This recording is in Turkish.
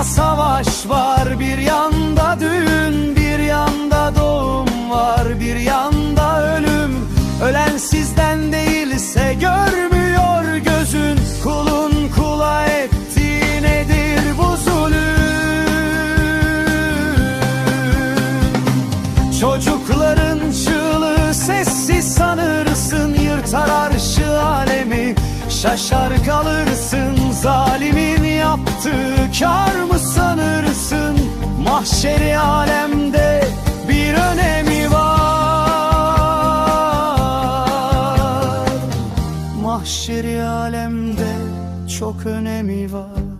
yanda savaş var, bir yanda düğün, bir yanda doğum var, bir yanda ölüm. Ölen sizden değilse görmüyor gözün, kulun kula ettiği nedir bu zulüm? Çocukların çığlığı sessiz sanırsın, yırtar arşı alemi, şaşar kalırsın. Zalimin yaptığı kâr mı sanırsın? Mahşeri alemde bir önemi var. Mahşeri alemde çok önemi var.